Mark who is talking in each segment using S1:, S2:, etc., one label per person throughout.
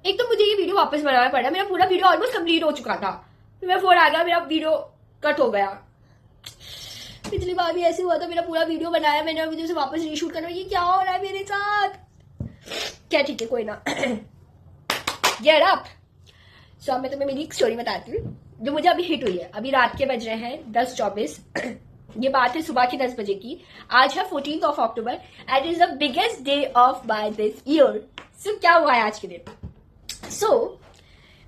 S1: एक तो मुझे ये वीडियो वापस बनाना पड़ा, मेरा पूरा वीडियो ऑलमोस्ट कंप्लीट हो चुका था, फिर मेरा फोन आ गया, मेरा वीडियो कट हो गया। पिछली बार भी ऐसे हुआ था, मेरा पूरा वीडियो बनाया मैंने और मुझे उसे वापस रीशूट करना, ये क्या हो रहा है मेरे साथ। क्या ठीक है, कोई ना। Get up. सो अब मैं तुम्हें मेरी एक स्टोरी बताती हूँ जो मुझे अभी हिट हुई है। अभी रात के बज रहे हैं 10:24। ये बात है सुबह के 10 बजे की। आज है 14th of October and is the biggest day of by this year. सो क्या हुआ है आज के दिन। सो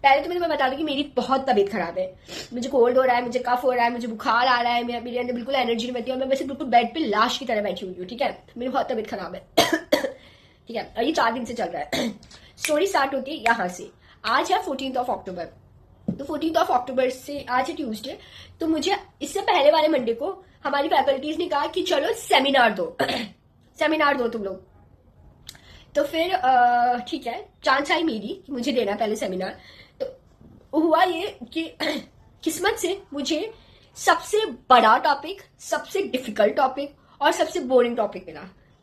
S1: पहले तो मैं तुम्हें बता दूं कि मेरी बहुत तबीयत खराब है, मुझे कोल्ड हो रहा है, मुझे कफ हो रहा है, मुझे बुखार आ रहा है, मेरे अंदर बिल्कुल एनर्जी नहीं बची और मैं वैसे बिल्कुल बेड पे लाश की तरह बैठी हुई हूँ। ठीक है, मेरी बहुत तबीयत खराब है। ठीक है, और ये 4 दिन से चल रहा है। स्टोरी स्टार्ट होती है यहाँ से। आज है 14th of October, तो 14th of October से आज है ट्यूसडे, तो मुझे इससे पहले वाले मंडे को हमारी फैकल्टीज ने कहा कि चलो सेमिनार दो। सेमिनार दो तुम लोग। तो फिर ठीक है, चांस आई मेरी कि मुझे देना पहले सेमिनार। तो हुआ ये कि किस्मत से मुझे सबसे बड़ा टॉपिक, सबसे डिफिकल्ट टॉपिक और सबसे बोरिंग टॉपिक मिला,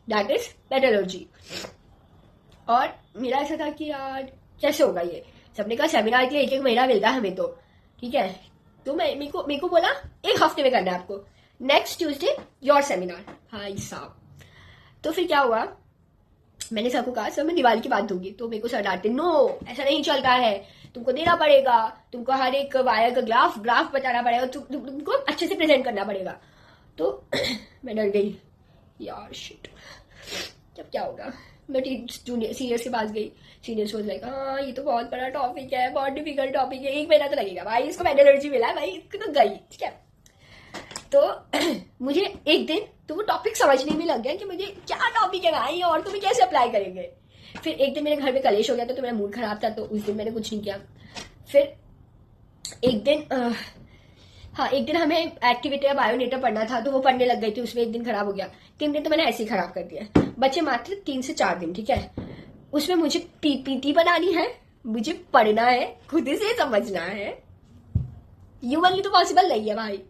S1: दैट इज मेटलर्जी। और मेरा ऐसा था कि यार कैसे होगा ये, सबने कहा सेमिनार के लिए 1-1 महीना मिलता है हमें तो, ठीक है। तो मेरे को बोला 1 हफ्ते में करना है आपको, नेक्स्ट ट्यूसडे योर सेमिनार। भाई साहब, तो फिर क्या हुआ, मैंने सबको कहा सर मैं दिवाली की बात दूंगी, तो मेरे को सर डांटते, नो ऐसा नहीं चलता है, तुमको देना पड़ेगा, तुमको हर एक वायर का ग्राफ बताना पड़ेगा, तुमको अच्छे से प्रेजेंट करना पड़ेगा। तो मैं डर गई यार, शिट अब क्या होगा। मैं जूनियर सीनियर्स के पास गई, सीनियर्स वाज लाइक हाँ ये तो बहुत बड़ा टॉपिक है, बहुत डिफिकल्ट टॉपिक है, 1 महीना तो लगेगा भाई, इसको मेटलर्जी मिला है भाई, इसको तो गई। ठीक है, तो मुझे एक दिन तो वो टॉपिक समझने में लग गया कि मुझे क्या टॉपिक है भाई और तुम्हें कैसे अप्लाई करेंगे। फिर एक दिन मेरे घर में कलेश हो गया था, तो मेरा मूड खराब था, तो उस दिन मैंने कुछ नहीं किया। फिर एक दिन हाँ एक दिन हमें एक्टिविटी या बायोनेटर पढ़ना था, तो वो पढ़ने लग गई थी, उसमें एक दिन खराब हो गया। 3 दिन तो मैंने ऐसे ही खराब कर दिया, बच्चे मात्र 3 से 4 दिन। ठीक है, उसमें मुझे पीपीटी बनानी है, मुझे पढ़ना है, खुद से समझना है, ह्यूमनली तो पॉसिबल नहीं है भाई।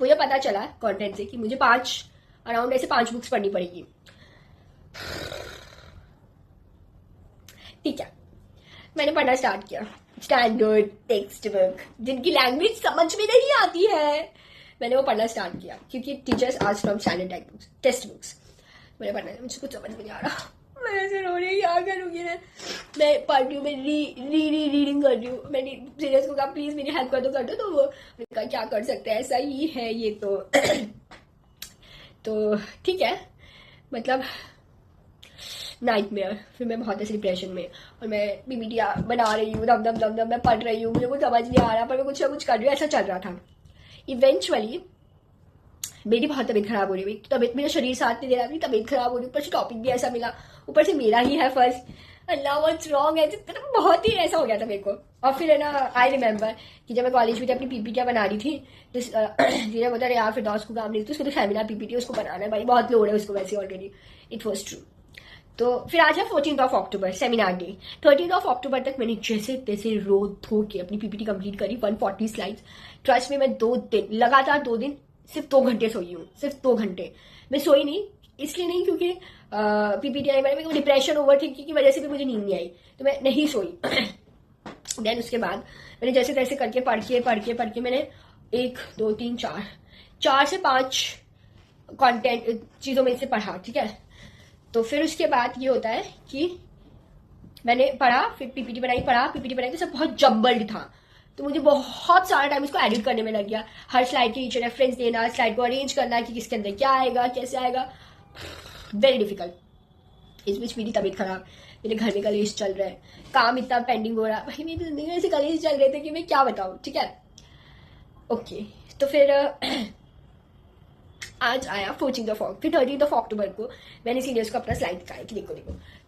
S1: मुझे पता चला कंटेंट से कि मुझे अराउंड ऐसे 5 बुक्स पढ़नी पड़ेगी। ठीक है, मैंने पढ़ना स्टार्ट किया स्टैंडर्ड टेक्स्ट बुक, जिनकी लैंग्वेज समझ में नहीं आती है, मैंने वो पढ़ना स्टार्ट किया क्योंकि teachers asked from standard text books. मैंने पढ़ना, मुझे कुछ समझ में नहीं आ रहा, मैं ऐसे रो रही, क्या करूंगी मैं पढ़ रही हूँ, मैं रीडिंग कर रही हूँ। मैंने सीनियर्स को कहा प्लीज मेरी हेल्प कर दो, तो वो कहा क्या कर सकते हैं, ऐसा ही है ये तो। तो ठीक है, मतलब नाइटमेयर। फिर मैं बहुत ऐसे डिप्रेशन में, और मैं पीपीटी बना रही हूँ, दम दम दम दम मैं पढ़ रही हूँ, मुझे कुछ समझ नहीं आ रहा, पर मैं कुछ ना कुछ कर रही हूँ, ऐसा चल रहा था। इवेंचुअली मेरी बहुत तबीयत खराब हो रही हुई, तबीयत मेरा शरीर साथ नहीं दे रहा, मेरी तबीयत खराब हो रही, ऊपर से टॉपिक भी ऐसा मिला, ऊपर से मेरा ही है फर्स्ट, अल्लाह व्हाट्स रॉन्ग है, मतलब बहुत ही ऐसा हो गया था मेरे को। और फिर है ना, आई रिमेम्बर कि जब मैं कॉलेज में थी अपनी पीपीटी बना रही थी, तो धीरे बता रहे यार फिर दोस्त को काम नहीं, तो उसको तो सेमिनार पीपीटी उसको बनाना है भाई, बहुत लोड है उसको वैसे ऑलरेडी। It was true. तो फिर आज है 14th of October seminar day. 13th of October तक मैंने जैसे तैसे रो धो के अपनी पीपीटी कंप्लीट करी, 140 स्लाइड्स। ट्रस्ट में मैं 2 दिन लगातार 2 दिन सिर्फ 2 घंटे सोई हूँ, सिर्फ 2 घंटे। मैं सोई नहीं, इसलिए नहीं क्योंकि पीपीटी आई, मेरे को डिप्रेशन ओवरथिंकिंग की वजह से भी मुझे नींद नहीं आई, तो मैं नहीं सोई। देन उसके बाद मैंने जैसे तैसे करके पढ़ के मैंने 1 2 3 4 से 5 कंटेंट चीजों में से पढ़ा। ठीक है, तो फिर उसके बाद ये होता है कि मैंने पढ़ा, फिर पीपीटी बनाई, तो सब बहुत जम्बल्ड था, तो मुझे बहुत सारा टाइम इसको एडिट करने में लग गया, हर स्लाइड के नीचे रेफरेंस देना, स्लाइड को अरेंज करना कि किसके अंदर क्या आएगा, कैसे आएगा, वेरी डिफिकल्ट। इस बीच मेरी तबीयत खराब, मेरे घर में कलेश चल रहा है, काम इतना पेंडिंग हो रहा है भाई, मेरी जिंदगी में ऐसे कलेश चल रहे थे कि मैं क्या बताऊं। ठीक है, ओके, तो फिर आज आया 13th of October को मैंने सीनियर्स को अपना स्लाइड दिखाया कि देखो,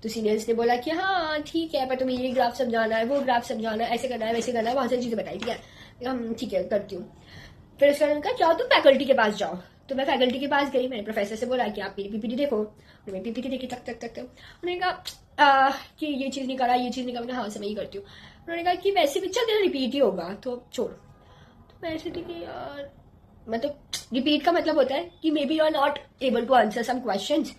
S1: तो सीनियर्स ने बोला कि हाँ ठीक है, पर तुम्हें ये ग्राफ समझाना है, वो ग्राफ समझाना है, ऐसे करना है, वैसे करना है, बहुत सारी चीजें बताई। ठीक है, हम ठीक है करती हूँ। फिर उसके बाद कहा जाओ तुम फैकल्टी के पास जाओ, तो मैं फैकल्टी के पास गई, मैंने प्रोफेसर से बोला कि आप मेरी पीपीटी देखो, उन्होंने पीपीटी देखी, तक उन्होंने कहा कि ये चीज नहीं करा, ये चीज नहीं करा, हाँ से मैं ही करती हूँ। उन्होंने कहा कि वैसे भी चल रिपीट ही होगा, तो छोड़। तो मैं ऐसे थी कि यार मतलब रिपीट का मतलब होता है कि may be you are not able to answer some questions,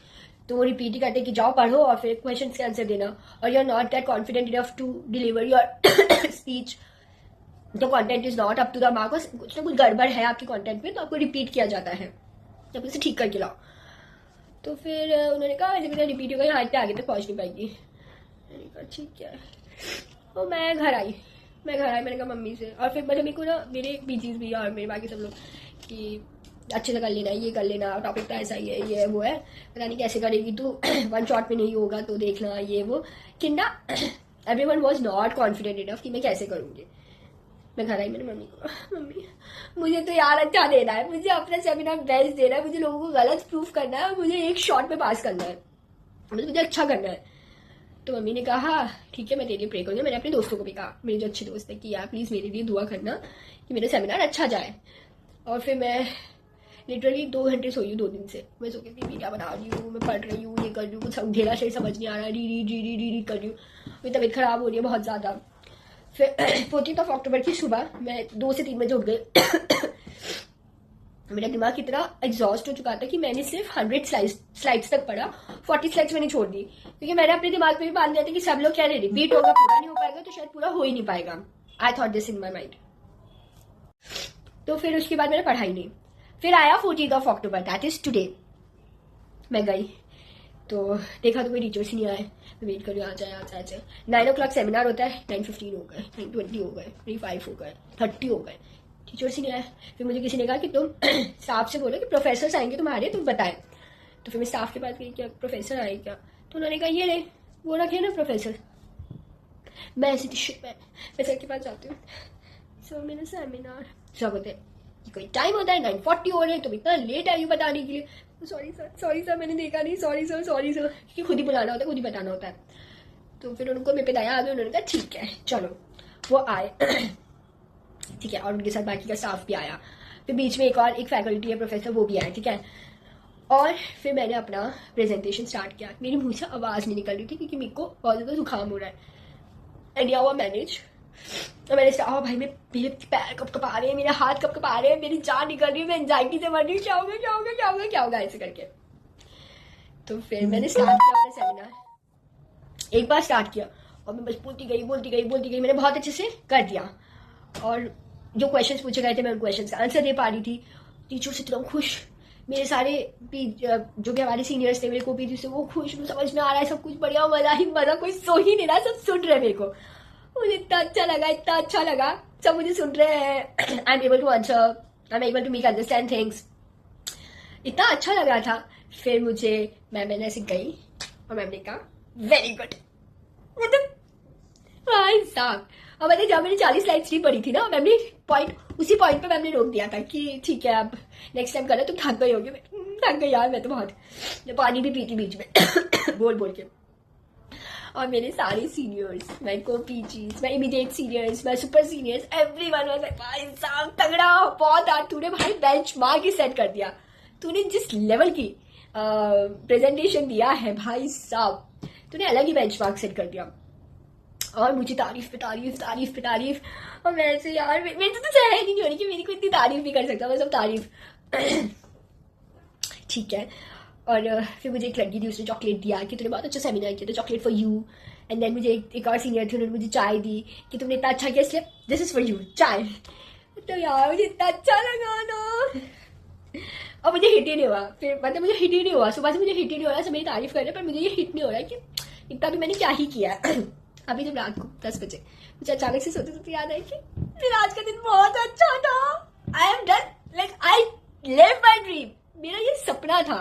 S1: तो वो रिपीट ही करते कि जाओ पढ़ो और फिर क्वेश्चन के आंसर देना, और you are not that confident enough to deliver your speech, the content is not up to the mark, कुछ ना कुछ गड़बड़ है आपके कंटेंट में, तो आपको रिपीट किया जाता है, जब उसे ठीक करके लाओ। तो फिर उन्होंने कहा ऐसे मेरा रिपीट होगा, यहाँ इतने आगे तक पहुँच नहीं पाएगी। मैंने कहा ठीक है। तो मैं घर आई, मैंने कहा मम्मी से, और फिर मेरे को ना मेरे पीजीज भी और मेरे बाकी सब लोग कि अच्छे से कर लेना, ये कर लेना, टॉपिक तो ऐसा ही है, ये वो है, पता नहीं कैसे करेगी तू, वन शॉट में नहीं होगा तो देखना, ये वो kinda. Everyone was not confident enough कि मैं कैसे करूँगी। मैं घर आई, मैंने मम्मी को, मम्मी मुझे तो यार अच्छा देना है, मुझे अपना सेमिनार बेस्ट देना है, मुझे लोगों को गलत प्रूफ करना है, मुझे एक शॉट में पास करना है, मुझे अच्छा करना है। तो मम्मी ने कहा ठीक है मैं तेरे लिए प्रे करूँगी। मैंने अपने दोस्तों को भी कहा, मेरे जो अच्छे दोस्त है, कि यार प्लीज़ मेरे लिए दुआ करना कि मेरा सेमिनार अच्छा जाए। और फिर मैं लिटरली 2 घंटे सोई हूँ 2 दिन से। मैं सो के वीडियो बना रही हूँ, मैं पढ़ रही हूँ, ये कर रही हूँ, कुछ ढेला शेर समझ नहीं आ रहा, री कर रही हूँ, मेरी तबीयत खराब हो रही है बहुत ज़्यादा। फिर 14 अक्टूबर की सुबह मैं 2 से 3 बजे उठ गई। मेरा दिमाग इतना एग्जॉस्ट हो चुका था कि मैंने सिर्फ 100 स्लाइड्स तक पढ़ा, 40 स्लाइड्स मैंने छोड़ दी, क्योंकि मैंने अपने दिमाग में भी बांध दिया था कि सब लोग कह रहे रिपीट होगा, पूरा नहीं हो पाएगा, तो शायद पूरा हो ही नहीं पाएगा। I thought this in my mind. तो फिर उसके बाद मैंने पढ़ाई नहीं। फिर आया 14 अक्टूबर, दैट इज टुडे। मैं गई तो देखा तो कोई टीचर्स ही नहीं आए। मैं वेट कर रही हूँ, आ जाए। 9 o'clock सेमिनार होता है, 9:15 हो गए, 9:20 हो गए, 35 हो गए, 30 हो गए, टीचर्स ही नहीं आए। फिर मुझे किसी ने कहा कि तुम स्टाफ से बोलो कि प्रोफेसर आएंगे तुम्हारे, तुम बताएं। तो फिर मैं स्टाफ के पास गई, क्या प्रोफेसर आए क्या? तो उन्होंने कहा ये रहे, वो रखे ना प्रोफेसर। मैं ऐसी टी-शर्ट में मैं सर के पास जाती हूँ, सर मेरा सेमिनार, सब होते हैं कोई टाइम होता है 9:40 हो रहे हैं, तुम इतना लेट आई हो बताने के लिए। सॉरी सर मैंने देखा नहीं, सॉरी सर क्योंकि खुद ही बुलाना होता है, खुद ही बताना होता है। तो फिर उनको मेरे पे दया आ गई, उन्होंने कहा ठीक है चलो। वो आए ठीक है, और उनके साथ बाकी का स्टाफ भी आया। फिर बीच में एक फैकल्टी है प्रोफेसर, वो भी आए, ठीक है। और फिर मैंने अपना प्रेजेंटेशन स्टार्ट किया। मेरी मुंह से आवाज़ नहीं निकल रही थी क्योंकि मेरे को बहुत ज़्यादा जुकाम हो रहा है। एंड हुआ मैनेज। तो मैंने कहा भाई मेरे पैर कब कपा रहे हैं, मेरे हाथ कब कपा रहे हैं, मेरी जान निकल रही है, मैं एंजाइटी से मर रही हूँ, क्या होगा ऐसे करके। तो फिर मैंने स्टार्ट किया अपना सेमिनार। एक बार स्टार्ट किया और मैं बस बोलती गई, मैंने बहुत अच्छे से कर दिया। और जो क्वेश्चंस पूछे गए थे मैं उन क्वेश्चंस का आंसर दे पा रही थी। टीचर्स इतना खुश, मेरे सारे जो भी हमारे सीनियर्स थे मेरे को भी से वो खुश, समझ में आ रहा है सब कुछ बढ़िया, मजा कोई सो ही नहीं रहा, सब सुन रहे मेरे को। मुझे इतना अच्छा लगा, सब मुझे सुन रहे हैं। I am able to answer, I am able to make understand things, इतना अच्छा लग रहा था। फिर मैंने ऐसे गई और मैम ने कहा वेरी गुड। मतलब भाई साहब, और मैंने जब मैंने 40 स्लाइड्स नहीं पढ़ी थी ना, मैम ने उसी पॉइंट पे मैम ने रोक दिया था कि ठीक है अब नेक्स्ट टाइम करना, तुम थक गई होगी। थक गई यार, मैं तो बहुत, पानी भी पीती बीच में बोल के। और मेरे सारे seniors, my co PGs, my immediate seniors, my super seniors, everyone was like भाई साहब तगड़ा, बहुत आज तूने भाई बेंचमार्क ही सेट कर दिया। तूने जिस लेवल की प्रेजेंटेशन दिया है भाई साहब, तूने अलग ही बेंचमार्क सेट कर दिया। और मुझे तारीफ पे तारीफ। और मैं ऐसे यार मेरे तो चाहे नहीं हो रही कि मेरी कोई इतनी तारीफ भी कर सकता, मैं सब तारीफ ठीक है। और फिर मुझे एक लड़की थी, उसने चॉकलेट दिया कि तूने बहुत अच्छा सेमिनार किया, तो chocolate for you. And then मुझे एक और सीनियर थी, उन्होंने मुझे चाय दी कि तुमने इतना अच्छा किया, इसलिए दिस इज फॉर यू चाय। तो यार मुझे इतना अच्छा लगा ना, और मुझे हिट ही नहीं हुआ। फिर मतलब मुझे हिट ही नहीं हुआ, सुबह से मुझे हिट ही नहीं हो रहा, सब मेरी तारीफ कर रहे हैं, पर मुझे ये हिट नहीं हो रहा है कि इतना भी मैंने क्या ही किया। अभी जब रात को 10 बजे मुझे अचानक से सोते याद आई कि फिर आज का दिन बहुत अच्छा था। I am done, like I live my dream, मेरा ये सपना था।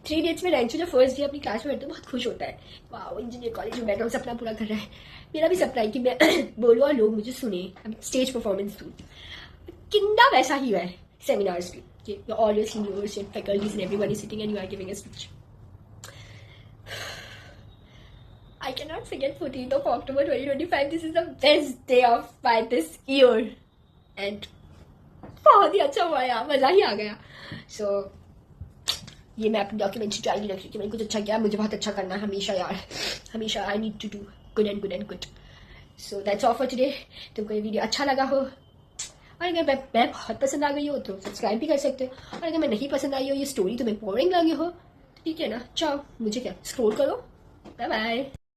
S1: 3 Idiots में रैंचो जो फर्स्ट डे अपनी क्लास में बैठते बहुत खुश होता है, वाह इंजीनियर कॉलेज में बैठा हूँ, सपना पूरा कर रहा है। मेरा भी सपना है कि मैं बोलूँ और लोग मुझे सुने, स्टेज परफॉर्मेंस दूँ। किंडा वैसा ही है सेमिनार्स भी, कि all your seniors and faculties and everyone is sitting and you are giving a speech. I cannot forget 14th of October 2025. This is the best day of my this year. And बहुत ही अच्छा हुआ यार, मजा ही आ गया। So ये मैं अपनी documentary diary रख रही कि मैंने कुछ अच्छा किया, मुझे बहुत अच्छा करना है हमेशा यार, हमेशा I need to do good and good. So that's all for today. तुमको ये वीडियो अच्छा लगा हो, और अगर मैं बहुत पसंद आ गई हो तो सब्सक्राइब भी कर सकते हो, और अगर मैं नहीं पसंद आई हो, ये स्टोरी तुम्हें बोरिंग लगी हो, ठीक है ना, चाओ, मुझे क्या, स्क्रॉल करो, बाय बाय।